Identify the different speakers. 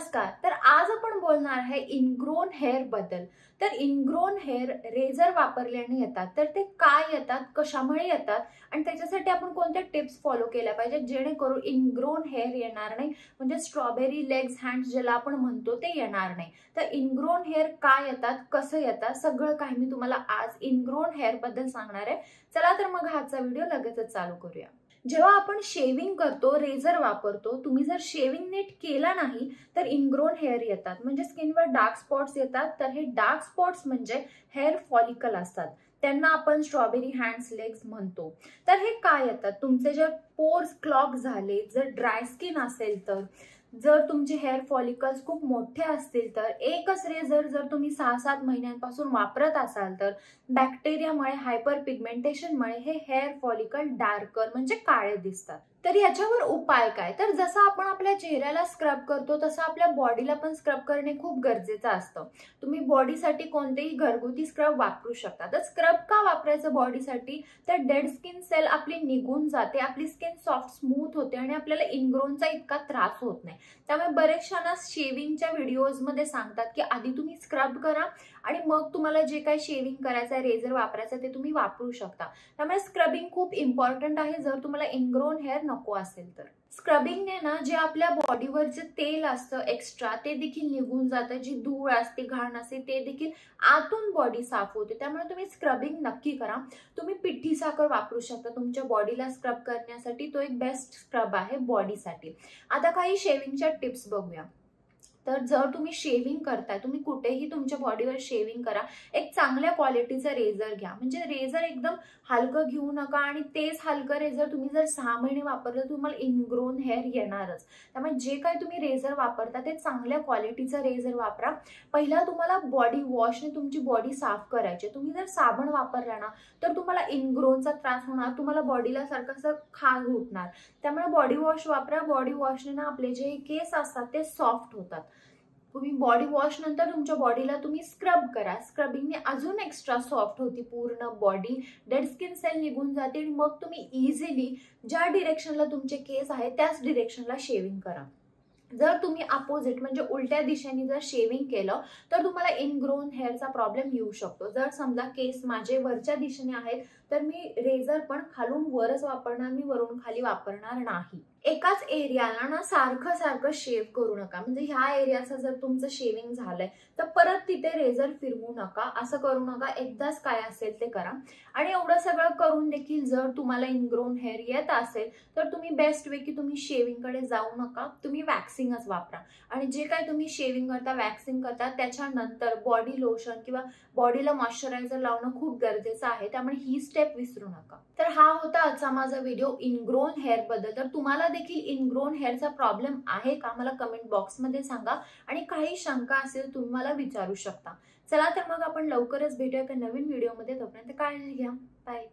Speaker 1: नमस्कार। तर आज आपण बोलणार आहे इनग्रोन हेअर बद्दल। तर इनग्रोन हेअर रेझर वापरल्याने येतात, तर ते काय येतात, कशामुळे येतात आणि त्याच्यासाठी आपण कोणत्या टिप्स फॉलो केल्या पाहिजेत जेणेकरून इनग्रोन हेअर येणार नाही, म्हणजे स्ट्रॉबेरी लेग्स हँड्स ज्याला आपण म्हणतो ते येणार नाही। तर इनग्रोन हेअर काय येतात, कसं येतात, सगळं काही मी तुम्हाला आज इनग्रोन हेअर बद्दल सांगणार आहे। चला तर मग आजचा व्हिडिओ लगेचच चालू करूया। जेव्हा आपण शेविंग करतो, रेझर वापरतो, तुम्ही जर शेविंग नीट केला नाही तर इनग्रोन हेअर येतात, म्हणजे स्किनवर डार्क स्पॉट्स येतात। तर हे डार्क स्पॉट्स म्हणजे हेअर फॉलिकल असतात, त्यांना आपण स्ट्रॉबेरी हँड्स लेग्स म्हणतो। तर हे काय येतात, तुमचे जर पोर्स क्लॉग झाले, जर ड्राय स्किन असेल, तर जर तुमचे हेअर फॉलिकल्स खूप मोठे असतील, तर एकच रेझर जर तुम्ही 6-7 महिन्यांपासून वापरत असाल, तर बॅक्टेरियामुळे, हायपर पिगमेंटेशनमुळे हे हेअर फॉलिकल डार्कर म्हणजे काळे दिसतात। तर याच्यावर उपाय काय, तर जसं आपण आपल्या चेहऱ्याला स्क्रब करतो तसं आपल्या बॉडीला पण स्क्रब करणे खूप गरजेचं असतं। तुम्ही बॉडीसाठी कोणतेही घरगुती स्क्रब वापरू शकता। तर स्क्रब का वापरायचं बॉडीसाठी, तर डेड स्किन सेल आपली निघून जाते, आपली स्किन सॉफ्ट स्मूथ होते आणि आपल्याला इनग्रोनचा इतका त्रास होत नाही। त्यामुळे बरेचशा शेविंगच्या व्हिडिओजमध्ये सांगतात की आधी तुम्ही स्क्रब करा आणि मग तुम्हाला जे काही शेविंग करायचं आहे, रेझर वापरायचं ते तुम्ही वापरू शकता। त्यामुळे स्क्रबिंग खूप इम्पॉर्टंट आहे जर तुम्हाला इनग्रोन हेअर नको असेल तर। स्क्रबिंगने ना जे आपल्या बॉडीवर जे तेल असतं एक्स्ट्रा ते देखील निघून जातं, जी धूळ असते, घाण असते ते देखील आतून बॉडी साफ होते। त्यामुळे तुम्ही स्क्रबिंग नक्की करा। तुम्ही पिठी साखर वापरू शकता तुमच्या बॉडीला स्क्रब करण्यासाठी, तो एक बेस्ट स्क्रब आहे बॉडीसाठी। आता काही शेविंगच्या टिप्स बघूया। तर जर तुम्ही शेविंग करताय, तुम्ही कुठेही तुमच्या बॉडीवर शेविंग करा, एक चांगल्या क्वालिटीचा रेझर घ्या, म्हणजे रेझर एकदम हलकं घेऊ नका आणि तेच हलकं रेझर तुम्ही जर 6 महिने वापरलं तुम्हाला इनग्रोन हेअर येणारच। त्यामुळे जे काही तुम्ही रेझर वापरता ते चांगल्या क्वालिटीचा रेझर वापरा। पहिला तुम्हाला बॉडी वॉशने तुमची बॉडी साफ करायची। तुम्ही जर साबण वापरला ना तर तुम्हाला इनग्रोनचा त्रास होणार, तुम्हाला बॉडीला सारखं खाज उठणार। त्यामुळे बॉडी वॉश वापरा। बॉडी वॉशने ना आपले जे केस असतात ते सॉफ्ट होतात। तुम्ही बॉडी वॉश नंतर तुमच्या बॉडीला तुम्ही स्क्रब करा, स्क्रबिंगने अजून एक्स्ट्रा सॉफ्ट होती पूर्ण बॉडी, डेड स्किन सेल निघून जाते आणि मग तुम्ही इझिली ज्या डिरेक्शनला तुमचे केस आहेत त्याच डिरेक्शनला शेविंग करा। जर तुम्ही अपोजिट म्हणजे उलट्या दिशेने जर शेविंग केलं तर तुम्हाला इनग्रोन हेअरचा प्रॉब्लेम येऊ शकतो। जर समजा केस माझे वरच्या दिशेने आहेत तर मी रेझर पण खालून वरच वापरणार, मी वरून खाली वापरणार नाही। एकाच एरियाला ना सारखं सारखं शेव करू नका, म्हणजे ह्या एरियाचं जर तुमचं शेविंग झालंय तर परत तिथे रेझर फिरवू नका, असं करू नका। एकदाच काय असेल ते करा। आणि एवढं सगळं करून देखील जर तुम्हाला इनग्रोन हेअर येत असेल तर तुम्ही बेस्ट वे की तुम्ही शेविंग कडे जाऊ नका, तुम्ही वॅक्सिंगच वापरा। आणि जे काही तुम्ही शेविंग करता, वॅक्सिंग करता, त्याच्यानंतर बॉडी लोशन किंवा बॉडीला मॉइश्चरायझर लावणं खूप गरजेचं आहे। त्यामुळे ही स्टेप विसरू नका। तर हा होता आजचा माझा व्हिडिओ इनग्रोन हेअर बद्दल। तर तुम्हाला देखील इनग्रोन हेअरचा प्रॉब्लेम आहे का, मला कमेंट बॉक्स मध्ये सांगा आणि काही शंका असेल तुम्ही मला विचारू शकता। चला तर मग आपण लवकरच भेटूया एका नवीन व्हिडिओ मध्ये। तोपर्यंत काळजी घ्या, बाय।